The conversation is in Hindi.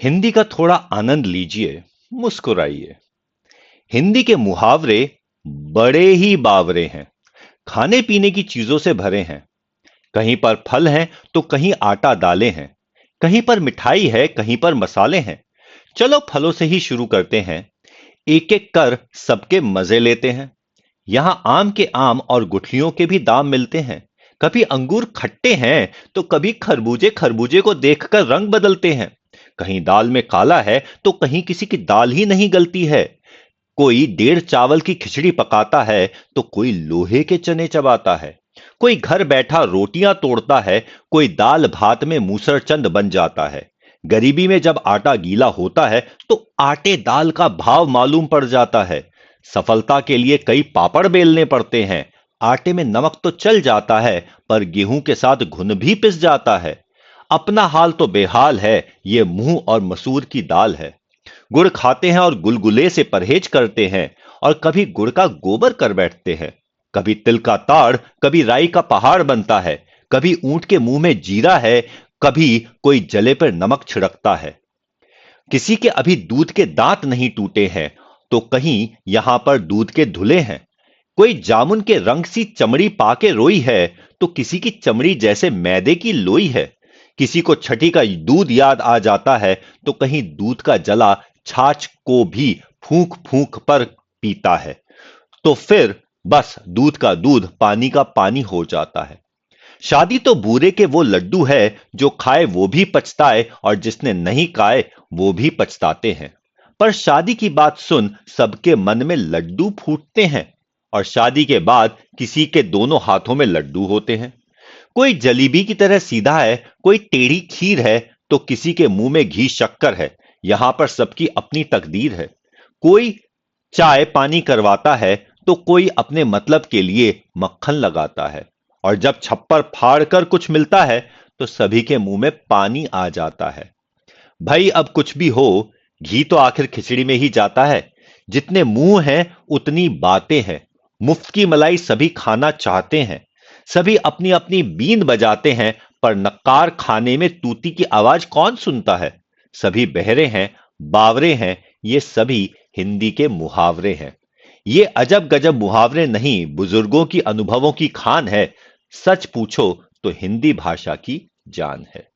हिंदी का थोड़ा आनंद लीजिए, मुस्कुराइए। हिंदी के मुहावरे बड़े ही बावरे हैं। खाने पीने की चीजों से भरे हैं। कहीं पर फल हैं तो कहीं आटा दालें हैं। कहीं पर मिठाई है, कहीं पर मसाले हैं। चलो फलों से ही शुरू करते हैं। एक एक कर सबके मजे लेते हैं। यहां आम के आम और गुठलियों के भी दाम मिलते हैं। कभी अंगूर खट्टे हैं तो कभी खरबूजे खरबूजे को देखकर रंग बदलते हैं। कहीं दाल में काला है तो कहीं किसी की दाल ही नहीं गलती है। कोई डेढ़ चावल की खिचड़ी पकाता है तो कोई लोहे के चने चबाता है। कोई घर बैठा रोटियां तोड़ता है, कोई दाल भात में मूसरचंद बन जाता है। गरीबी में जब आटा गीला होता है तो आटे दाल का भाव मालूम पड़ जाता है। सफलता के लिए कई पापड़ बेलने पड़ते हैं। आटे में नमक तो चल जाता है, पर गेहूं के साथ घुन भी पिस जाता है। अपना हाल तो बेहाल है, ये मुंह और मसूर की दाल है। गुड़ खाते हैं और गुलगुले से परहेज करते हैं, और कभी गुड़ का गोबर कर बैठते हैं। कभी तिल का ताड़, कभी राई का पहाड़ बनता है। कभी ऊंट के मुंह में जीरा है, कभी कोई जले पर नमक छिड़कता है। किसी के अभी दूध के दांत नहीं टूटे हैं, तो कहीं यहां पर दूध के धुले हैं। कोई जामुन के रंग सी चमड़ी पाके रोई है, तो किसी की चमड़ी जैसे मैदे की लोई है। किसी को छठी का दूध याद आ जाता है, तो कहीं दूध का जला छाछ को भी फूंक फूंक पर पीता है। तो फिर बस दूध का दूध, पानी का पानी हो जाता है। शादी तो बूरे के वो लड्डू है, जो खाए वो भी पछताए और जिसने नहीं खाए वो भी पछताते हैं। पर शादी की बात सुन सबके मन में लड्डू फूटते हैं। और शादी के बाद किसी के दोनों हाथों में लड्डू होते हैं। कोई जलेबी की तरह सीधा है, कोई टेढ़ी खीर है, तो किसी के मुंह में घी शक्कर है। यहां पर सबकी अपनी तकदीर है। कोई चाय पानी करवाता है, तो कोई अपने मतलब के लिए मक्खन लगाता है। और जब छप्पर फाड़ कर कुछ मिलता है, तो सभी के मुंह में पानी आ जाता है। भाई अब कुछ भी हो, घी तो आखिर खिचड़ी में ही जाता है। जितने मुंह हैं उतनी बातें हैं। मुफ्त की मलाई सभी खाना चाहते हैं। सभी अपनी अपनी बींद बजाते हैं, पर नक्कार खाने में तूती की आवाज कौन सुनता है। सभी बहरे हैं, बावरे हैं। ये सभी हिंदी के मुहावरे हैं। ये अजब गजब मुहावरे नहीं, बुजुर्गों की अनुभवों की खान है। सच पूछो तो हिंदी भाषा की जान है।